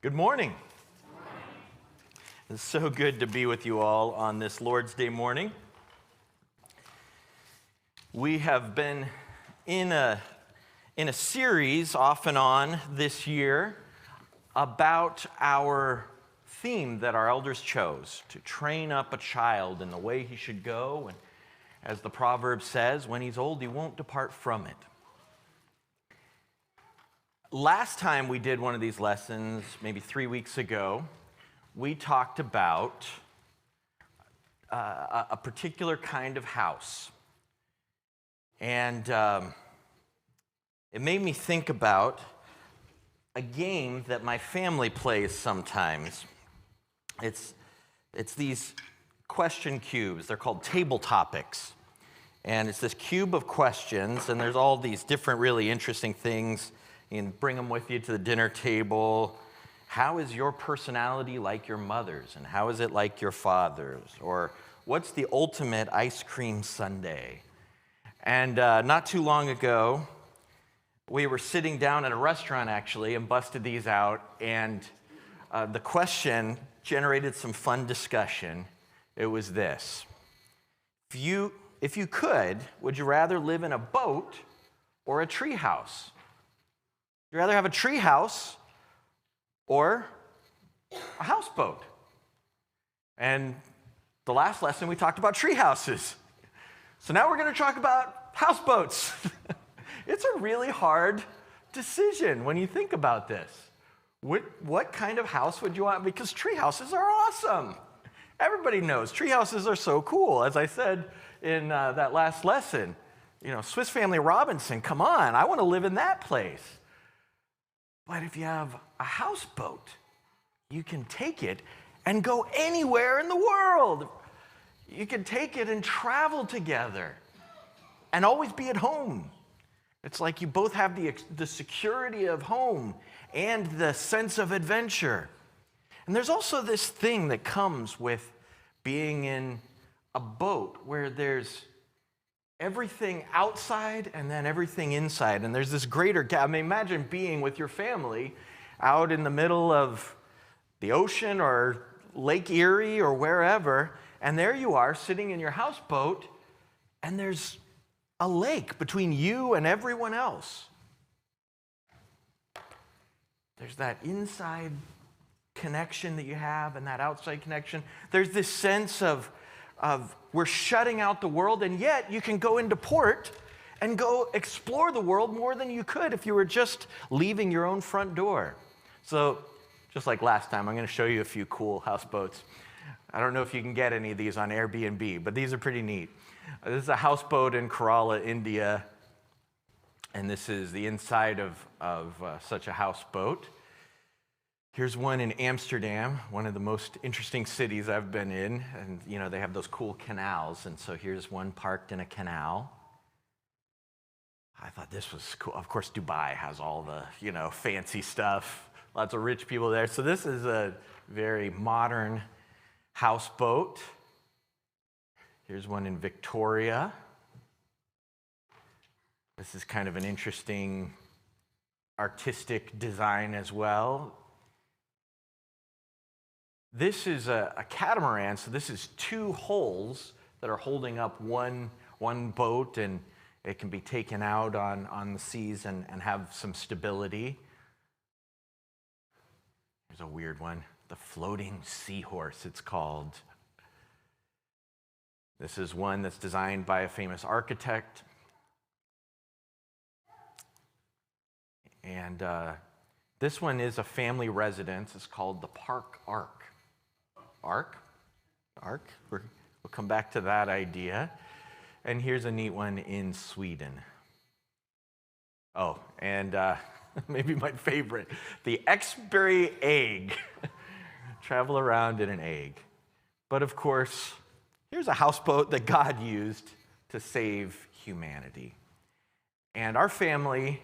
Good morning. It's so good to be with you all on this Lord's Day morning. We have been in a series off and on this year about our theme that our elders chose, to train up a child in the way he should go, and as the proverb says, when he's old, he won't depart from it. Last time we did one of these lessons, maybe 3 weeks ago, we talked about a particular kind of house. And it made me think about a game that my family plays sometimes. It's these question cubes. They're called table topics. And it's this cube of questions, and there's all these different really interesting things. You can bring them with you to the dinner table. How is your personality like your mother's? And how is it like your father's? Or what's the ultimate ice cream sundae? And not too long ago, we were sitting down at a restaurant, actually, and busted these out. And the question generated some fun discussion. It was this. If you could, would you rather live in a boat or a tree house? Would you rather have a tree house or a houseboat? And the last lesson we talked about tree houses. So now we're going to talk about houseboats. It's a really hard decision when you think about this. What kind of house would you want? Because tree houses are awesome. Everybody knows tree houses are so cool. As I said in that last lesson, Swiss Family Robinson, come on, I want to live in that place. But if you have a houseboat, you can take it and go anywhere in the world. You can take it and travel together and always be at home. It's like you both have the security of home and the sense of adventure. And there's also this thing that comes with being in a boat where there's everything outside and then everything inside. And there's this greater gap. I mean, imagine being with your family out in the middle of the ocean or Lake Erie or wherever, and there you are sitting in your houseboat, and there's a lake between you and everyone else. There's that inside connection that you have and that outside connection. There's this sense of we're shutting out the world, and yet you can go into port and go explore the world more than you could if you were just leaving your own front door. So just like last time, I'm going to show you a few cool houseboats. I don't know if you can get any of these on Airbnb, but these are pretty neat. This is a houseboat in Kerala, India, and this is the inside of such a houseboat. Here's one in Amsterdam, one of the most interesting cities I've been in. And, they have those cool canals. And so here's one parked in a canal. I thought this was cool. Of course, Dubai has all the, fancy stuff. Lots of rich people there. So this is a very modern houseboat. Here's one in Victoria. This is kind of an interesting artistic design as well. This is a catamaran, so this is two hulls that are holding up one boat, and it can be taken out on the seas and have some stability. Here's a weird one, the floating seahorse, it's called. This is one that's designed by a famous architect. And this one is a family residence. It's called the Park Ark. Ark? We'll come back to that idea. And here's a neat one in Sweden. Oh, and maybe my favorite, the Exbury egg. Travel around in an egg. But of course, here's a houseboat that God used to save humanity. And our family,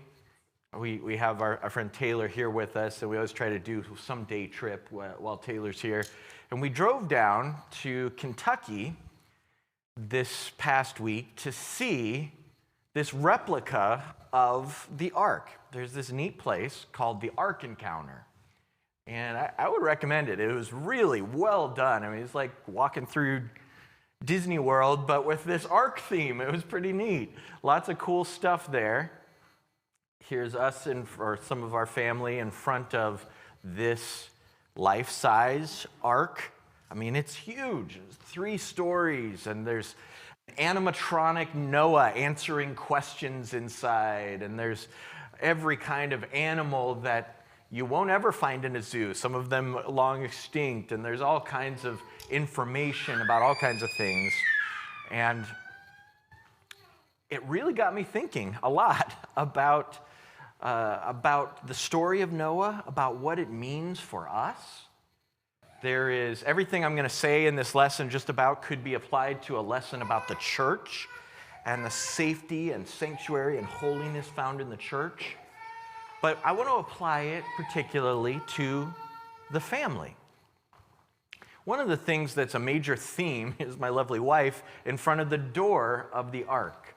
we have our friend Taylor here with us, and we always try to do some day trip while Taylor's here. And we drove down to Kentucky this past week to see this replica of the Ark. There's this neat place called the Ark Encounter. And I would recommend it. It was really well done. I mean, it's like walking through Disney World, but with this Ark theme. It was pretty neat. Lots of cool stuff there. Here's us or some of our family in front of this life-size Ark. I mean, it's huge. It's 3 stories, and there's animatronic Noah answering questions inside, and there's every kind of animal that you won't ever find in a zoo, some of them long extinct, and there's all kinds of information about all kinds of things. And it really got me thinking a lot about the story of Noah, about what it means for us. There is everything I'm going to say in this lesson just about could be applied to a lesson about the church and the safety and sanctuary and holiness found in the church. But I want to apply it particularly to the family. One of the things that's a major theme is my lovely wife in front of the door of the Ark.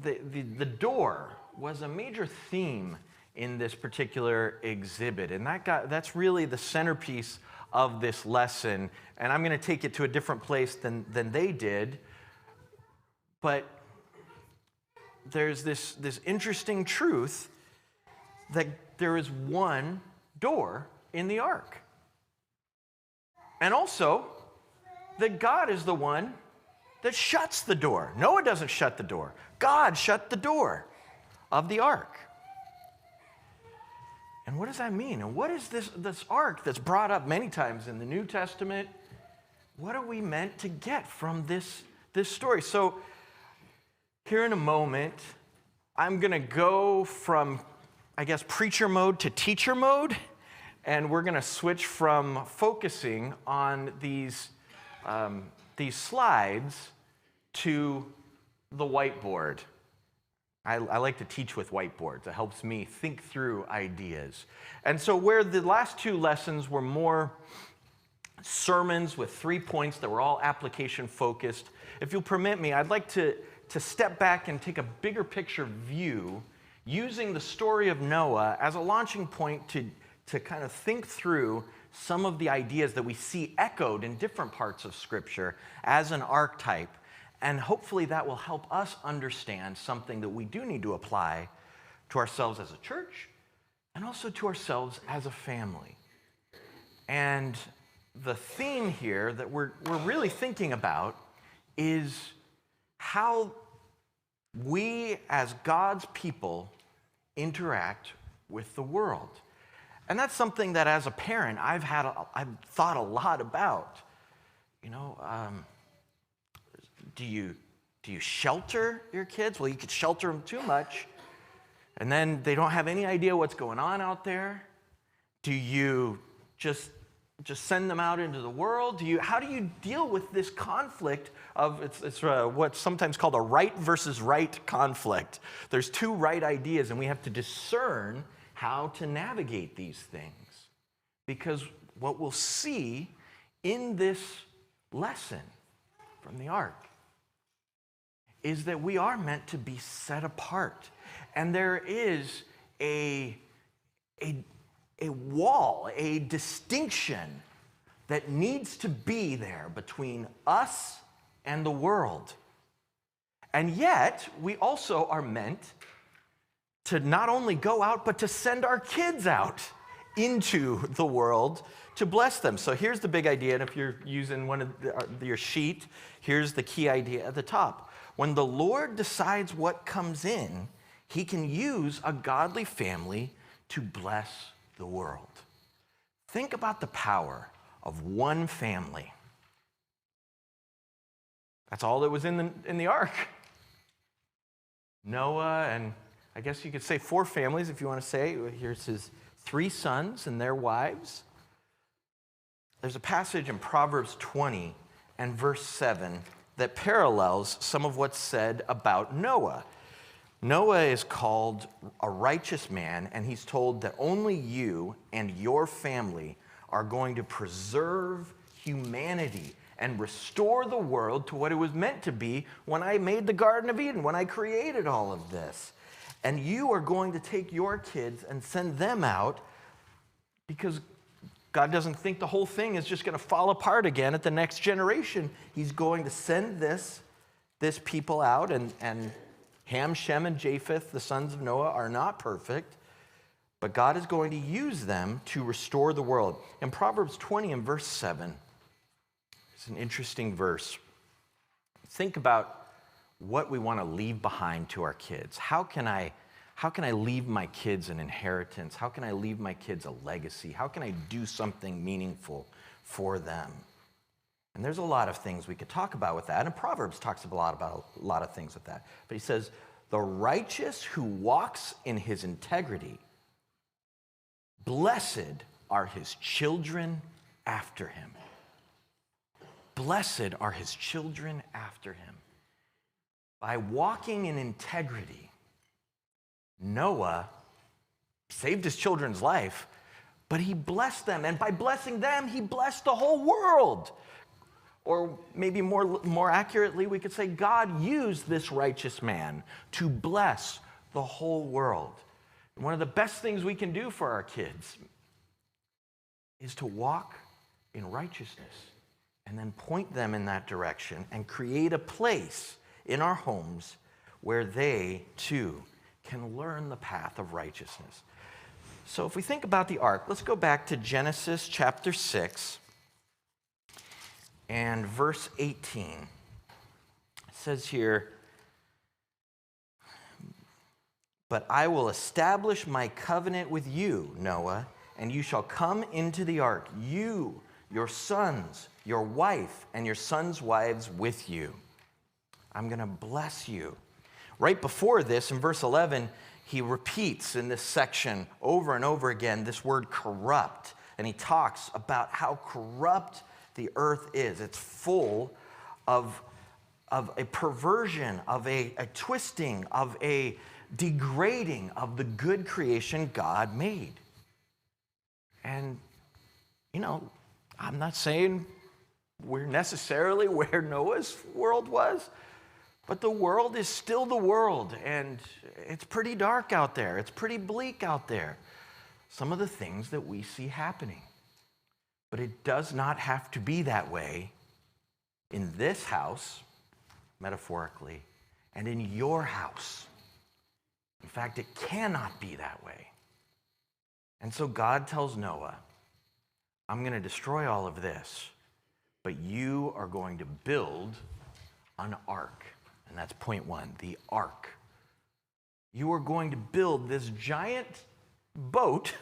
The door was a major theme in this particular exhibit, and that's really the centerpiece of this lesson. And I'm going to take it to a different place than they did. But there's this interesting truth that there is one door in the Ark. And also, that God is the one that shuts the door. Noah doesn't shut the door. God shut the door of the Ark. And what does that mean? And what is this Ark that's brought up many times in the New Testament? What are we meant to get from this story? So here in a moment, I'm going to go from, I guess, preacher mode to teacher mode, and we're going to switch from focusing on these slides to the whiteboard. I like to teach with whiteboards. It helps me think through ideas. And so where the last 2 lessons were more sermons with 3 points that were all application focused, if you'll permit me, I'd like to step back and take a bigger picture view using the story of Noah as a launching point to kind of think through some of the ideas that we see echoed in different parts of Scripture as an archetype. And hopefully that will help us understand something that we do need to apply to ourselves as a church and also to ourselves as a family. And the theme here that we're really thinking about is how we as God's people interact with the world. And that's something that as a parent I've thought a lot about. You know, do you shelter your kids? Well, you could shelter them too much, and then they don't have any idea what's going on out there. Do you just send them out into the world? How do you deal with this conflict of it's what's sometimes called a right versus right conflict? There's 2 right ideas, and we have to discern how to navigate these things. Because what we'll see in this lesson from the Ark is that we are meant to be set apart. And there is a wall, a distinction that needs to be there between us and the world. And yet, we also are meant to not only go out, but to send our kids out into the world to bless them. So here's the big idea, and if you're using one of your sheet, here's the key idea at the top. When the Lord decides what comes in, he can use a godly family to bless the world. Think about the power of one family. That's all that was in the Ark. Noah, and I guess you could say 4 families if you want to say. Here's his 3 sons and their wives. There's a passage in Proverbs 20 and verse 7 that parallels some of what's said about Noah. Noah is called a righteous man, and he's told that only you and your family are going to preserve humanity and restore the world to what it was meant to be when I made the Garden of Eden, when I created all of this. And you are going to take your kids and send them out because God doesn't think the whole thing is just going to fall apart again at the next generation. He's going to send this people out, and Ham, Shem, and Japheth, the sons of Noah, are not perfect, but God is going to use them to restore the world. In Proverbs 20 and verse 7, it's an interesting verse. Think about what we want to leave behind to our kids. How can I leave my kids an inheritance? How can I leave my kids a legacy? How can I do something meaningful for them? And there's a lot of things we could talk about with that, and Proverbs talks about a lot of things with that. But he says, the righteous who walks in his integrity, blessed are his children after him. Blessed are his children after him. By walking in integrity, Noah saved his children's life, but he blessed them. And by blessing them, he blessed the whole world. Or maybe more accurately, we could say God used this righteous man to bless the whole world. And one of the best things we can do for our kids is to walk in righteousness and then point them in that direction and create a place in our homes where they, too, can learn the path of righteousness. So if we think about the ark, let's go back to Genesis chapter 6 and verse 18. It says here, but I will establish my covenant with you, Noah, and you shall come into the ark, you, your sons, your wife, and your sons' wives with you. I'm going to bless you. Right before this, in verse 11, he repeats in this section over and over again this word corrupt. And he talks about how corrupt the earth is. It's full of a perversion, of a twisting, of a degrading of the good creation God made. And, I'm not saying we're necessarily where Noah's world was, but the world is still the world, and it's pretty dark out there. It's pretty bleak out there. Some of the things that we see happening. But it does not have to be that way in this house, metaphorically, and in your house. In fact, it cannot be that way. And so God tells Noah, I'm going to destroy all of this, but you are going to build an ark. And that's point one, the ark. You are going to build this giant boat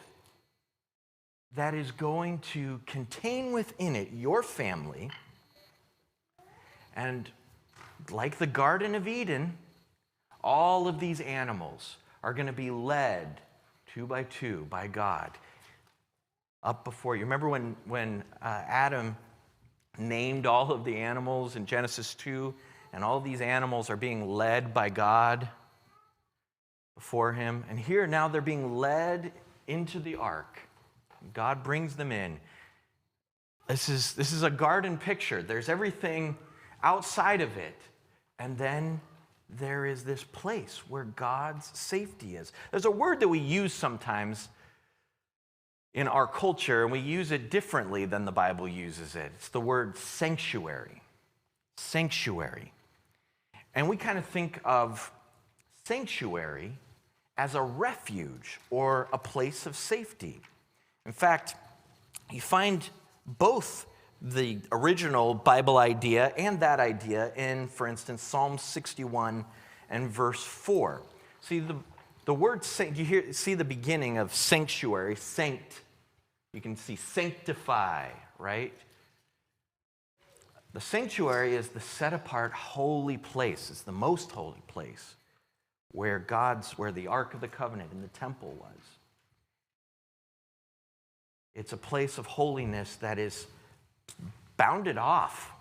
that is going to contain within it your family. And like the Garden of Eden, all of these animals are going to be led 2 by 2 by God up before you. Remember when Adam named all of the animals in Genesis 2, and all these animals are being led by God before him. And here now they're being led into the ark. God brings them in. This is a garden picture. There's everything outside of it. And then there is this place where God's safety is. There's a word that we use sometimes in our culture, and we use it differently than the Bible uses it. It's the word sanctuary. Sanctuary. And we kind of think of sanctuary as a refuge or a place of safety. In fact, you find both the original Bible idea and that idea in, for instance, Psalm 61 and verse 4. See, the word see the beginning of sanctuary, sanct. You can see sanctify, right? The sanctuary is the set-apart holy place. It's the most holy place where the Ark of the Covenant in the temple was. It's a place of holiness that is bounded off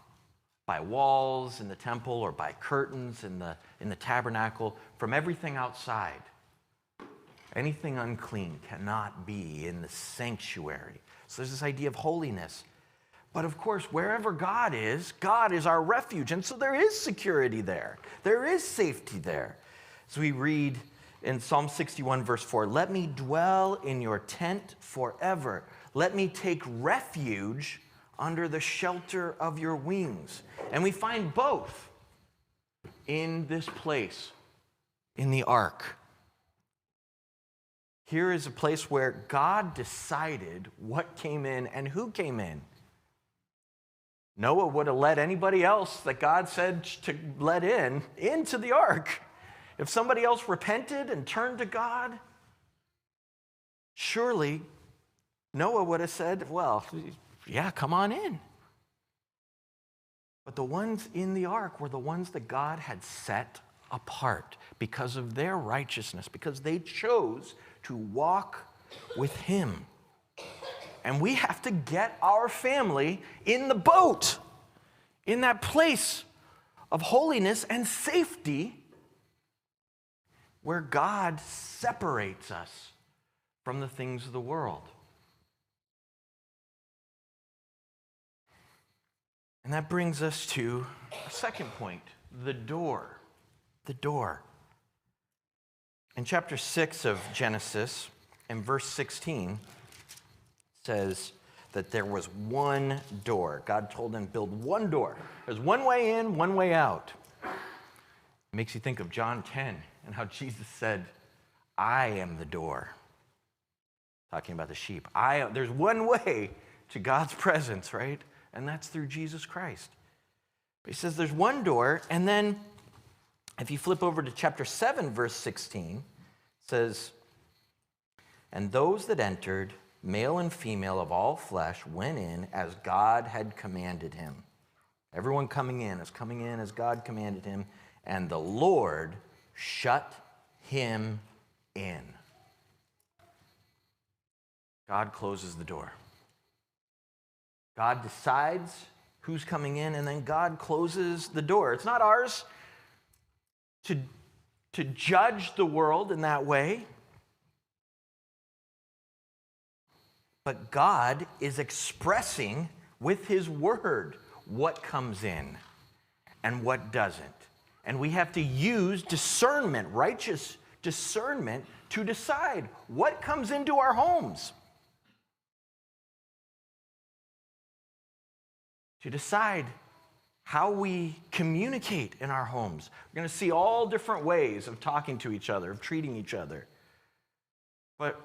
by walls in the temple or by curtains in the tabernacle from everything outside. Anything unclean cannot be in the sanctuary. So there's this idea of holiness. But of course, wherever God is our refuge. And so there is security there. There is safety there. As we read in Psalm 61, verse 4, let me dwell in your tent forever. Let me take refuge under the shelter of your wings. And we find both in this place, in the ark. Here is a place where God decided what came in and who came in. Noah would have let anybody else that God said to let into the ark. If somebody else repented and turned to God, surely Noah would have said, well, yeah, come on in. But the ones in the ark were the ones that God had set apart because of their righteousness, because they chose to walk with him. And we have to get our family in the boat, in that place of holiness and safety where God separates us from the things of the world. And that brings us to a second point, the door. The door. In chapter 6 of Genesis, in verse 16, says that there was one door. God told them, build one door. There's one way in, one way out. It makes you think of John 10 and how Jesus said, I am the door. Talking about the sheep. There's one way to God's presence, right? And that's through Jesus Christ. He says there's one door, and then if you flip over to chapter 7, verse 16, it says, and those that entered, male and female of all flesh, went in as God had commanded him. Everyone coming in as God commanded him, and the Lord shut him in. God closes the door. God decides who's coming in, and then God closes the door. It's not ours to judge the world in that way. But God is expressing with his word what comes in and what doesn't. And we have to use discernment, righteous discernment, to decide what comes into our homes. To decide how we communicate in our homes. We're going to see all different ways of talking to each other, of treating each other. But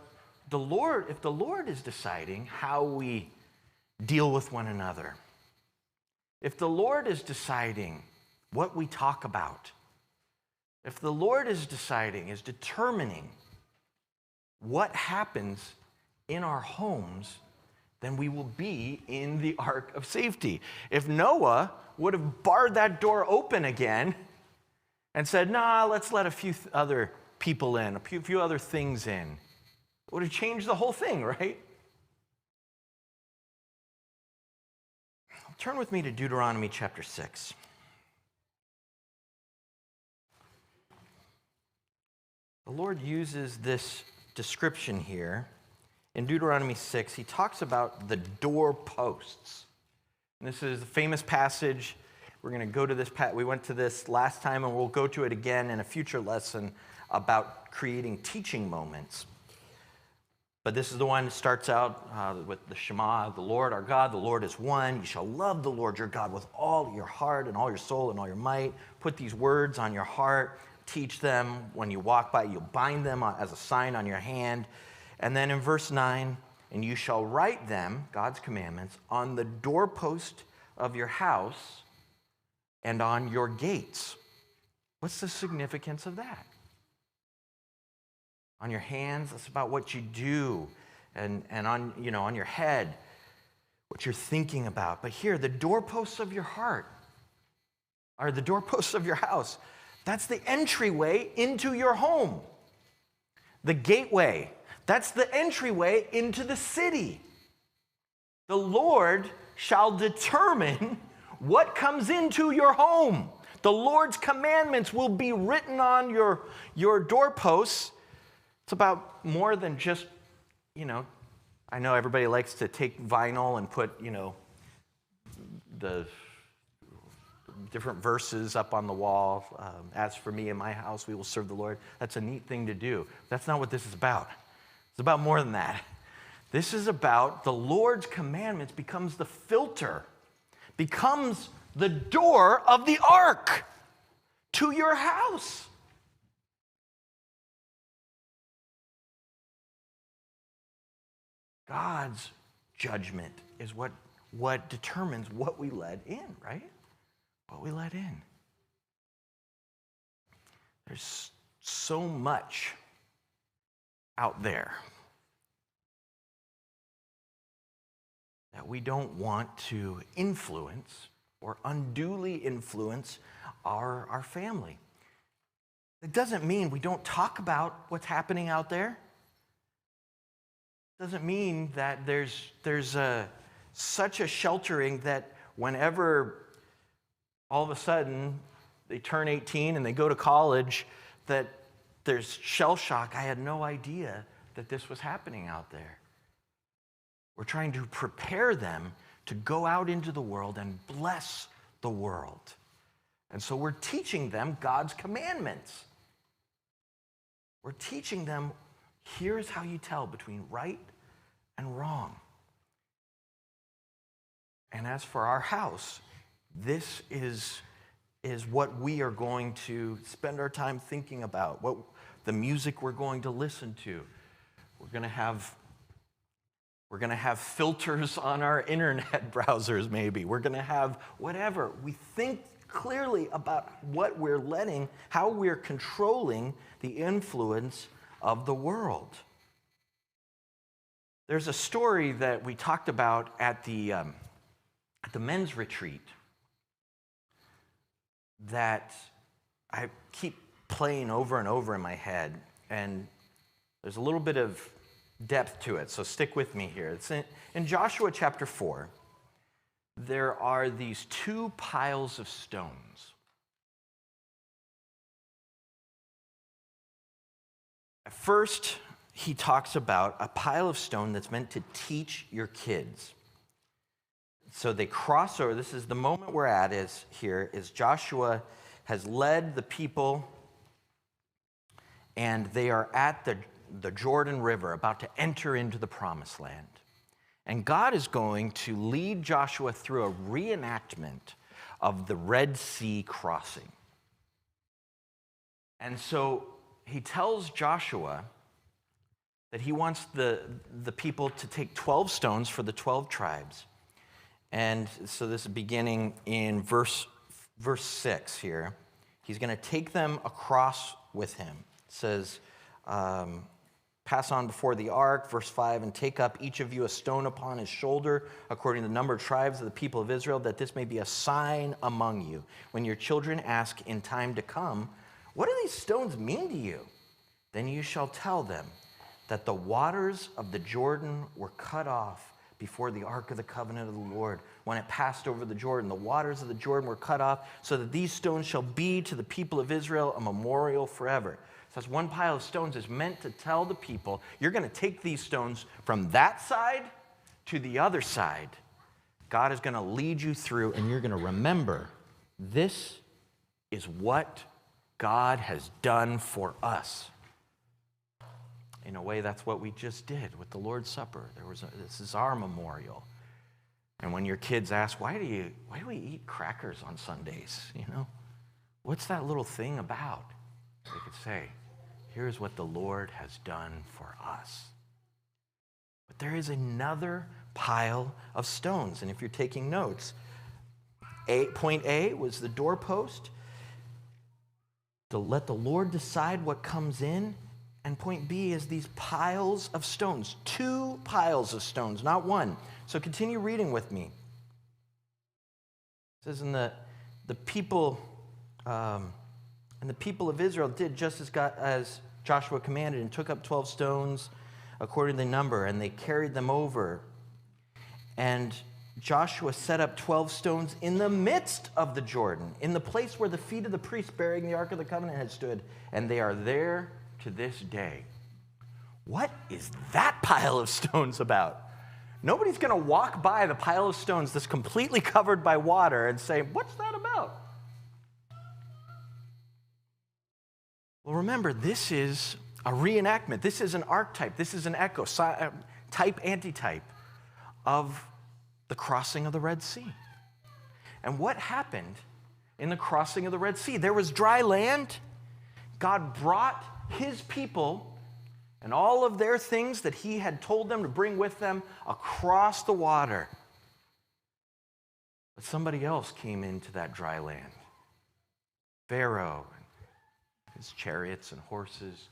if the Lord is deciding how we deal with one another, if the Lord is deciding what we talk about, if the Lord is determining what happens in our homes, then we will be in the ark of safety. If Noah would have barred that door open again and said, nah, let's let a few other people in, a few other things in, it would have changed the whole thing, right? Turn with me to Deuteronomy chapter 6. The Lord uses this description here. In Deuteronomy 6, he talks about the doorposts. And this is a famous passage. We're going to go to this. We went to this last time, and we'll go to it again in a future lesson about creating teaching moments. But this is the one that starts out with the Shema, the Lord our God, the Lord is one. You shall love the Lord your God with all your heart and all your soul and all your might. Put these words on your heart. Teach them when you walk by. You'll bind them as a sign on your hand. And then in verse 9, and you shall write them, God's commandments, on the doorpost of your house and on your gates. What's the significance of that? On your hands, that's about what you do, and on your head, what you're thinking about. But here, the doorposts of your heart are the doorposts of your house. That's the entryway into your home. The gateway. That's the entryway into the city. The Lord shall determine what comes into your home. The Lord's commandments will be written on your doorposts. It's about more than just, I know everybody likes to take vinyl and put, the different verses up on the wall. As for me and my house, we will serve the Lord. That's a neat thing to do. That's not what this is about. It's about more than that. This is about the Lord's commandments becomes the filter, becomes the door of the ark to your house. God's judgment is what determines what we let in, right? What we let in. There's so much out there that we don't want to influence or unduly influence our family. It doesn't mean we don't talk about what's happening out there. It doesn't mean that there's such a sheltering that whenever all of a sudden they turn 18 and they go to college, that there's shell shock. I had no idea that this was happening out there. We're trying to prepare them to go out into the world and bless the world. And so we're teaching them God's commandments. We're teaching them, here's how you tell between right and wrong. And as for our house, this is what we are going to spend our time thinking about, what the music we're going to listen to. We're going to have filters on our internet browsers, maybe. We're going to have whatever. We think clearly about what we're letting, how we're controlling the influence of the world. There's a story that we talked about at the men's retreat that I keep playing over and over in my head, and there's a little bit of depth to it, so stick with me here. It's in Joshua chapter 4, there are these two piles of stones. At first, he talks about a pile of stone that's meant to teach your kids. So they cross over. This is the moment we're at is Joshua has led the people, and they are at the Jordan River, about to enter into the promised land. And God is going to lead Joshua through a reenactment of the Red Sea crossing. And so he tells Joshua that he wants the people to take 12 stones for the 12 tribes. And so this is beginning in verse 6 here. He's going to take them across with him. It says, pass on before the ark, verse 5, and take up each of you a stone upon his shoulder, according to the number of tribes of the people of Israel, that this may be a sign among you. When your children ask in time to come, what do these stones mean to you? Then you shall tell them that the waters of the Jordan were cut off before the ark of the covenant of the Lord. When it passed over the Jordan, the waters of the Jordan were cut off, so that these stones shall be to the people of Israel a memorial forever. So that's one pile of stones is meant to tell the people, you're going to take these stones from that side to the other side. God is going to lead you through, and you're going to remember, this is what God has done for us. In a way, that's what we just did with the Lord's Supper. This is our memorial. And when your kids ask, why do we eat crackers on Sundays? You know, what's that little thing about? They could say, here's what the Lord has done for us. But there is another pile of stones. And if you're taking notes, point A was the doorpost. To let the Lord decide what comes in. And point B is these piles of stones, 2 piles of stones, not one. So continue reading with me. It says, the people of Israel did just as Joshua commanded, and took up 12 stones according to the number, and they carried them over. And Joshua set up 12 stones in the midst of the Jordan, in the place where the feet of the priests bearing the Ark of the Covenant had stood, and they are there to this day. What is that pile of stones about? Nobody's going to walk by the pile of stones that's completely covered by water and say, what's that about? Well, remember, this is a reenactment. This is an archetype. This is an echo. type, antitype of the crossing of the Red Sea. And what happened in the crossing of the Red Sea? There was dry land. God brought his people and all of their things that he had told them to bring with them across the water. But somebody else came into that dry land. Pharaoh and his chariots and horses.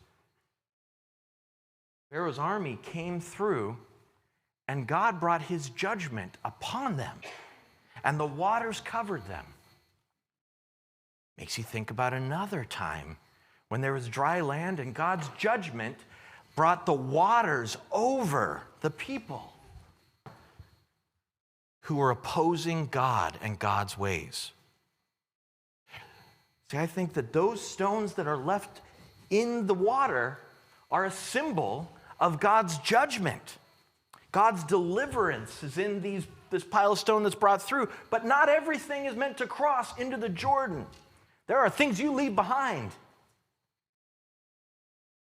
Pharaoh's army came through, and God brought his judgment upon them, and the waters covered them. Makes you think about another time when there was dry land and God's judgment brought the waters over the people who were opposing God and God's ways. See, I think that those stones that are left in the water are a symbol of God's judgment. God's deliverance is in this pile of stone that's brought through, but not everything is meant to cross into the Jordan. There are things you leave behind.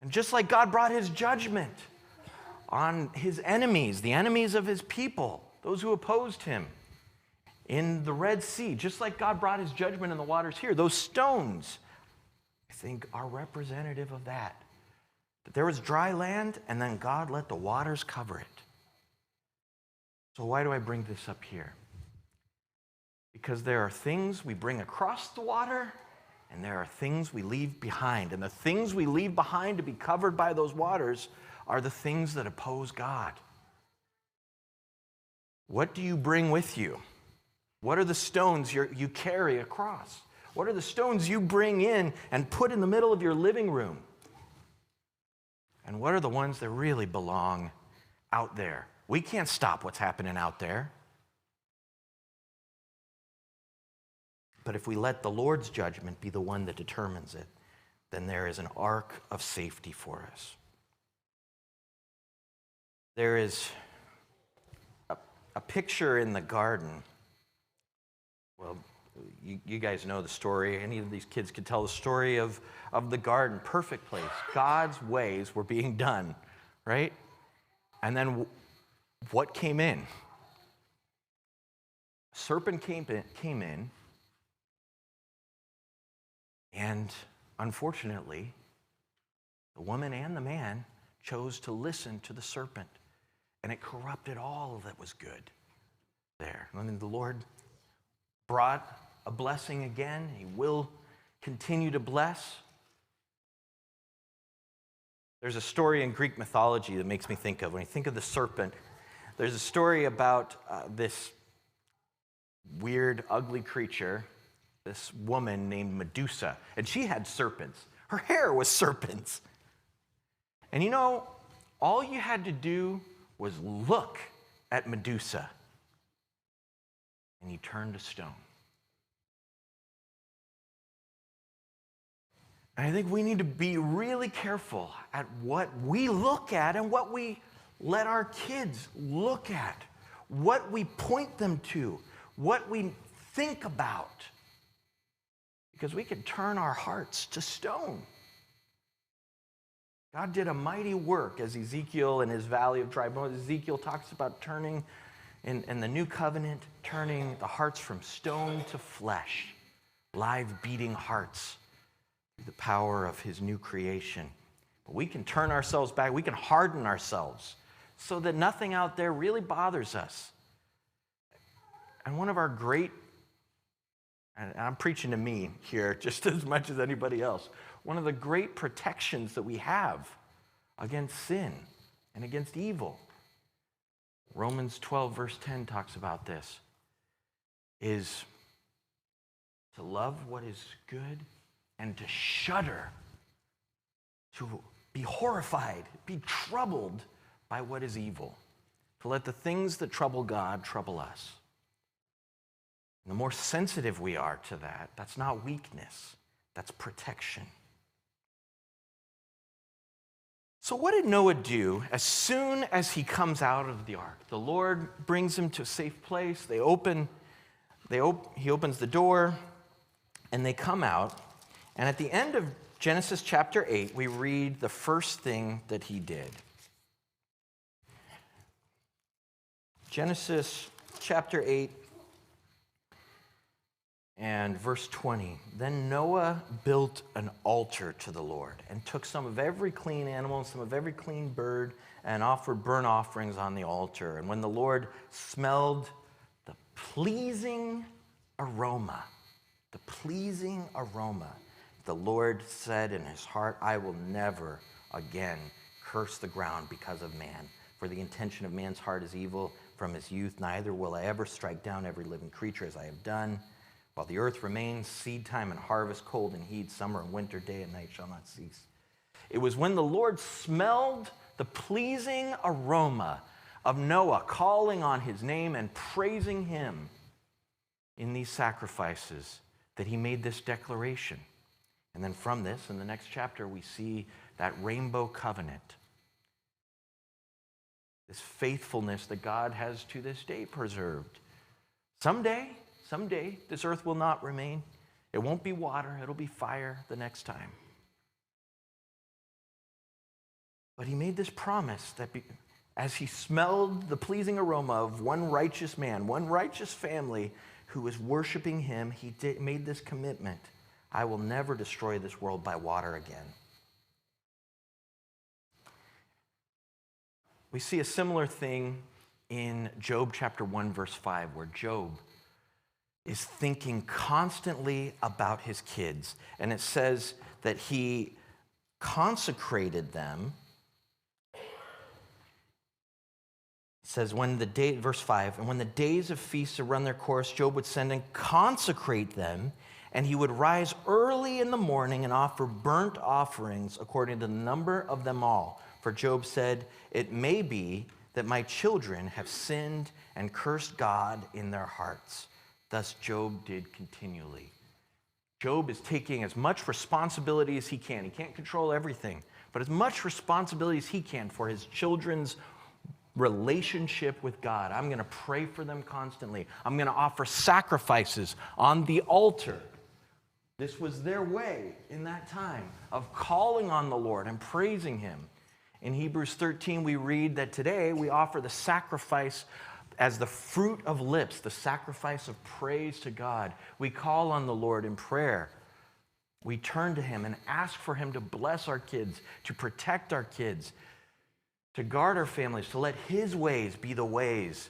And just like God brought his judgment on his enemies, the enemies of his people, those who opposed him in the Red Sea, just like God brought his judgment in the waters here, those stones, I think, are representative of that. That there was dry land, and then God let the waters cover it. So why do I bring this up here? Because there are things we bring across the water, and there are things we leave behind. And the things we leave behind to be covered by those waters are the things that oppose God. What do you bring with you? What are the stones you carry across? What are the stones you bring in and put in the middle of your living room? And what are the ones that really belong out there? We can't stop what's happening out there. But if we let the Lord's judgment be the one that determines it, then there is an ark of safety for us. There is a picture in the garden. Well, you guys know the story. Any of these kids could tell the story of the garden. Perfect place. God's ways were being done, right? And then what came in? A serpent came in, and unfortunately, the woman and the man chose to listen to the serpent, and it corrupted all that was good there. I mean, the Lord brought a blessing again. He will continue to bless. There's a story in Greek mythology that makes me think of, when you think of the serpent, there's a story about this weird, ugly creature, this woman named Medusa, and she had serpents. Her hair was serpents. And you know, all you had to do was look at Medusa, and you turned to stone. And I think we need to be really careful at what we look at and what we let our kids look at, what we point them to, what we think about. Because we can turn our hearts to stone. God did a mighty work, as Ezekiel in his valley of dry bones. Ezekiel talks about turning, in the new covenant, turning the hearts from stone to flesh, live beating hearts through the power of his new creation. But we can turn ourselves back. We can harden ourselves so that nothing out there really bothers us. And one of our great, and I'm preaching to me here just as much as anybody else, one of the great protections that we have against sin and against evil, Romans 12 verse 10 talks about this, is to love what is good and to shudder, to be horrified, be troubled by what is evil, to let the things that trouble God trouble us. And the more sensitive we are to that, that's not weakness, that's protection. So what did Noah do as soon as he comes out of the ark? The Lord brings him to a safe place. He opens the door, and they come out. And at the end of Genesis chapter 8, we read the first thing that he did. Genesis chapter 8 and verse 20. Then Noah built an altar to the Lord and took some of every clean animal and some of every clean bird and offered burnt offerings on the altar. And when the Lord smelled the pleasing aroma, the Lord said in his heart, I will never again curse the ground because of man. For the intention of man's heart is evil from his youth, neither will I ever strike down every living creature as I have done. While the earth remains, seed time and harvest, cold and heat, summer and winter, day and night shall not cease. It was when the Lord smelled the pleasing aroma of Noah calling on his name and praising him in these sacrifices that he made this declaration. And then from this, in the next chapter, we see that rainbow covenant, this faithfulness that God has to this day preserved. Someday, this earth will not remain. It won't be water, it'll be fire the next time. But he made this promise that as he smelled the pleasing aroma of one righteous man, one righteous family who was worshiping him, he made this commitment. I will never destroy this world by water again. We see a similar thing in Job chapter 1, verse 5, where Job is thinking constantly about his kids. And it says that he consecrated them. It says, verse 5, and when the days of feasts had run their course, Job would send and consecrate them, and he would rise early in the morning and offer burnt offerings according to the number of them all. For Job said, it may be that my children have sinned and cursed God in their hearts. Thus Job did continually. Job is taking as much responsibility as he can. He can't control everything, but as much responsibility as he can for his children's relationship with God. I'm going to pray for them constantly. I'm going to offer sacrifices on the altar. This was their way in that time of calling on the Lord and praising him. In Hebrews 13, we read that today we offer the sacrifice as the fruit of lips, the sacrifice of praise to God. We call on the Lord in prayer. We turn to him and ask for him to bless our kids, to protect our kids, to guard our families, to let his ways be the ways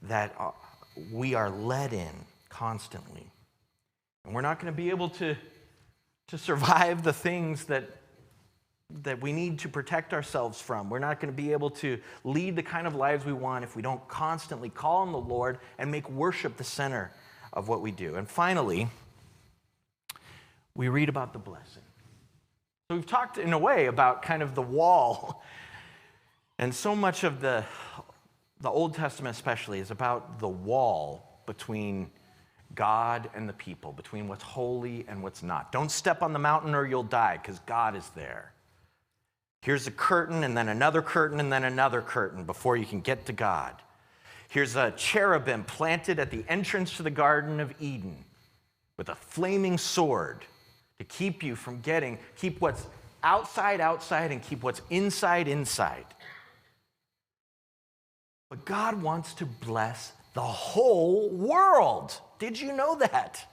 that we are led in constantly. And we're not going to be able to survive the things that we need to protect ourselves from. We're not going to be able to lead the kind of lives we want if we don't constantly call on the Lord and make worship the center of what we do. And finally, we read about the blessing. So we've talked in a way about kind of the wall. And so much of the Old Testament especially is about the wall between God and the people, between what's holy and what's not. Don't step on the mountain or you'll die, because God is there. Here's a curtain, and then another curtain, and then another curtain before you can get to God. Here's a cherubim planted at the entrance to the Garden of Eden with a flaming sword to keep you from keep what's outside, outside, and keep what's inside, inside. But God wants to bless the whole world. Did you know that?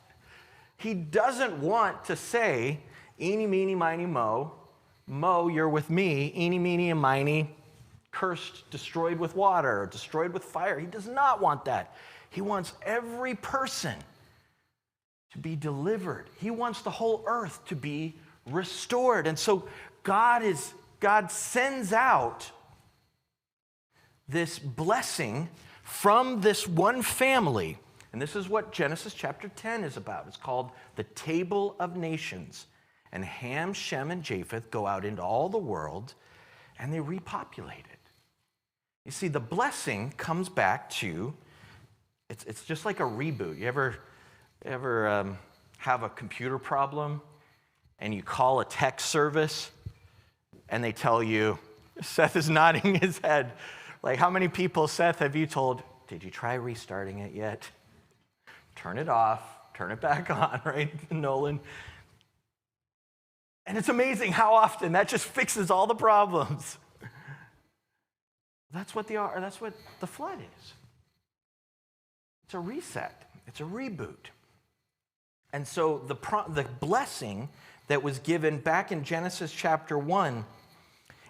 He doesn't want to say, eeny, meeny, miny, mo. Mo, you're with me. Eeny, meeny, and miny, cursed, destroyed with water, destroyed with fire. He does not want that. He wants every person to be delivered. He wants the whole earth to be restored. And so God sends out this blessing from this one family. And this is what Genesis chapter 10 is about. It's called the Table of Nations. And Ham, Shem, and Japheth go out into all the world, and they repopulate it. You see, the blessing comes back to, it's just like a reboot. You ever have a computer problem, and you call a tech service, and they tell you, Seth is nodding his head, like, how many people, Seth, have you told, did you try restarting it yet? Turn it off, turn it back on, right, Nolan? And it's amazing how often that just fixes all the problems. That's what the flood is. It's a reset. It's a reboot. And so the blessing that was given back in Genesis chapter 1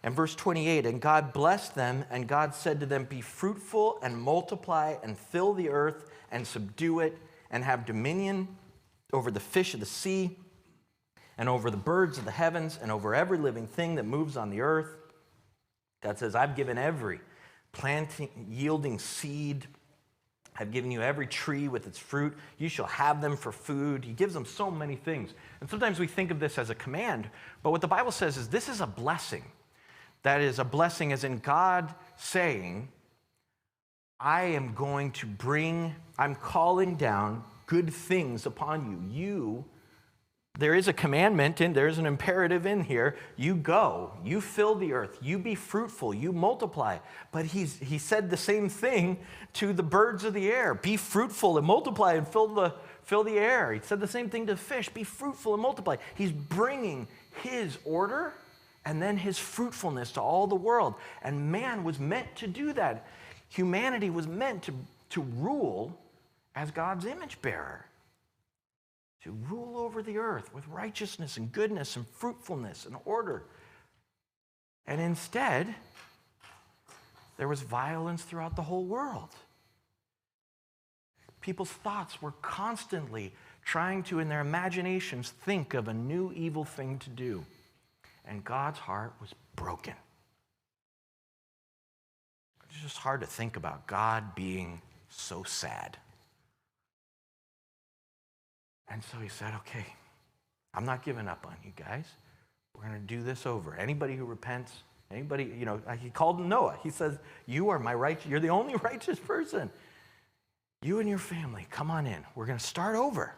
and verse 28, and God blessed them, and God said to them, be fruitful and multiply and fill the earth and subdue it and have dominion over the fish of the sea and over the birds of the heavens and over every living thing that moves on the earth. God says, I've given every planting, yielding seed. I've given you every tree with its fruit. You shall have them for food. He gives them so many things. And sometimes we think of this as a command, but what the Bible says is this is a blessing. That is a blessing as in God saying, I'm calling down good things upon you. There is a commandment and there's an imperative in here. You go, you fill the earth, you be fruitful, you multiply. But he said the same thing to the birds of the air. Be fruitful and multiply and fill the air. He said the same thing to fish. Be fruitful and multiply. He's bringing his order and then his fruitfulness to all the world. And man was meant to do that. Humanity was meant to rule as God's image bearer. To rule over the earth with righteousness and goodness and fruitfulness and order. And instead, there was violence throughout the whole world. People's thoughts were constantly trying to, in their imaginations, think of a new evil thing to do. And God's heart was broken. It's just hard to think about God being so sad. And so he said, okay, I'm not giving up on you guys. We're going to do this over. Anybody who repents, he called Noah. He says, you're the only righteous person. You and your family, come on in. We're going to start over.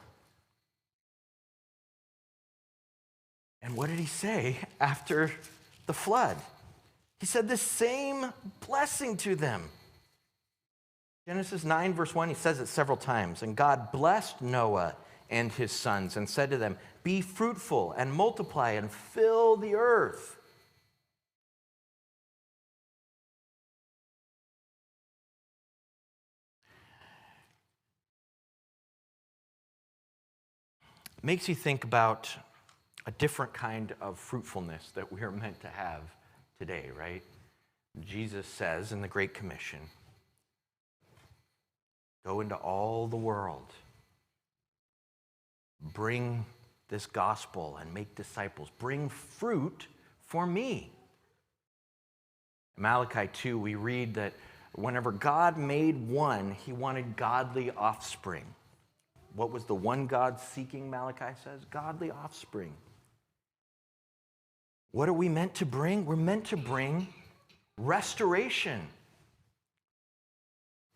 And what did he say after the flood? He said the same blessing to them. Genesis 9, verse 1, he says it several times. And God blessed Noah and his sons and said to them, be fruitful and multiply and fill the earth. Makes you think about a different kind of fruitfulness that we are meant to have today, right? Jesus says in the Great Commission, go into all the world, bring this gospel and make disciples, bring fruit for me. In Malachi 2, we read that whenever God made one, he wanted godly offspring. What was the one God seeking, Malachi says? Godly offspring. What are we meant to bring? We're meant to bring restoration.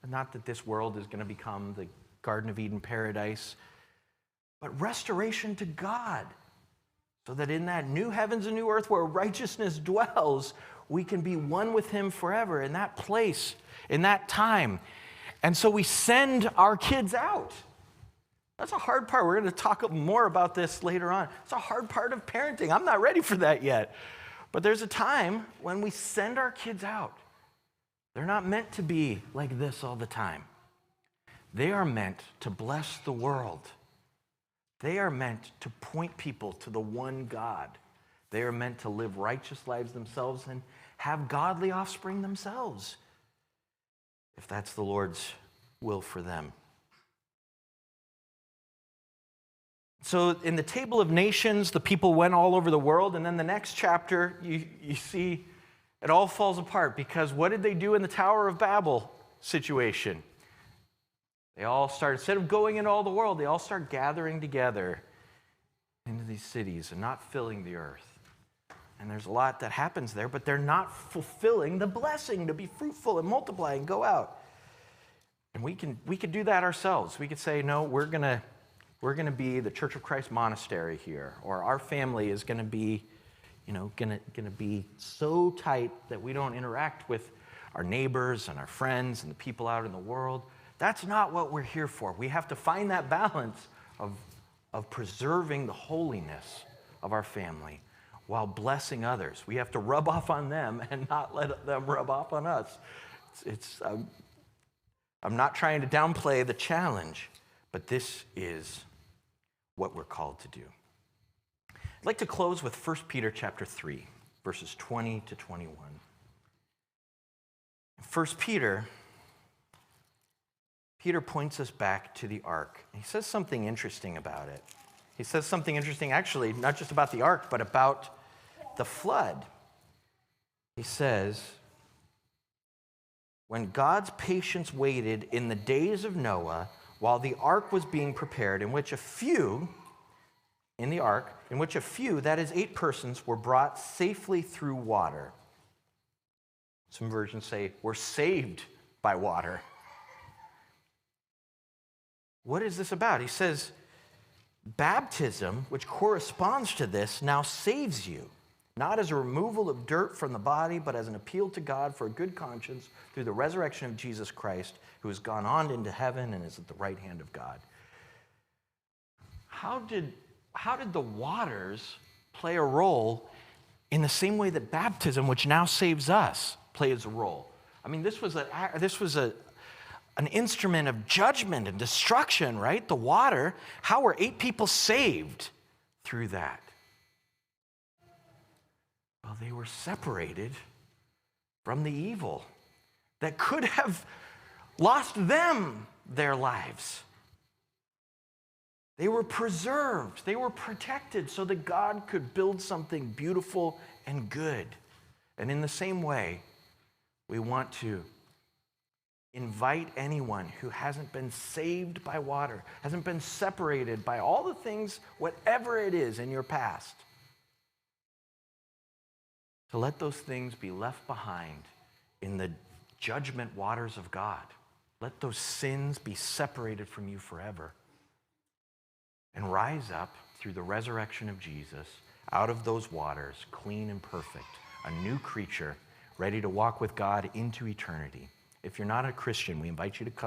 Not that this world is going to become the Garden of Eden paradise, but restoration to God, so that in that new heavens and new earth where righteousness dwells, we can be one with him forever in that place, in that time. And so we send our kids out. That's a hard part. We're going to talk more about this later on. It's a hard part of parenting. I'm not ready for that yet. But there's a time when we send our kids out. They're not meant to be like this all the time. They are meant to bless the world. They are meant to point people to the one God. They are meant to live righteous lives themselves and have godly offspring themselves, if that's the Lord's will for them. So in the table of nations, the people went all over the world, and then the next chapter, you see it all falls apart, because what did they do in the Tower of Babel situation? They all started, instead of going into all the world, they all start gathering together into these cities and not filling the earth. And there's a lot that happens there, but they're not fulfilling the blessing to be fruitful and multiply and go out. And we could do that ourselves. We could say, no, we're going to be the Church of Christ monastery here, or our family is going to be, going to be so tight that we don't interact with our neighbors and our friends and the people out in the world. That's not what we're here for. We have to find that balance of preserving the holiness of our family while blessing others. We have to rub off on them and not let them rub off on us. I'm not trying to downplay the challenge, but this is what we're called to do. I'd like to close with 1 Peter chapter 3, verses 20 to 21. 1 Peter points us back to the ark. He says something interesting about it. He says something interesting, actually, not just about the ark, but about the flood. He says, when God's patience waited in the days of Noah, while the ark was being prepared, in which a few, that is 8 persons, were brought safely through water. Some versions say, were saved by water. What is this about? He says, baptism, which corresponds to this, now saves you, not as a removal of dirt from the body, but as an appeal to God for a good conscience through the resurrection of Jesus Christ, who has gone on into heaven and is at the right hand of God. How did the waters play a role in the same way that baptism, which now saves us, plays a role? I mean, this was an instrument of judgment and destruction, right? The water. How were 8 people saved through that? Well, they were separated from the evil that could have lost them their lives. They were preserved. They were protected so that God could build something beautiful and good. And in the same way, we want to invite anyone who hasn't been saved by water, hasn't been separated by all the things, whatever it is in your past, to let those things be left behind in the judgment waters of God. Let those sins be separated from you forever. And rise up through the resurrection of Jesus out of those waters, clean and perfect, a new creature, ready to walk with God into eternity. If you're not a Christian, we invite you to come.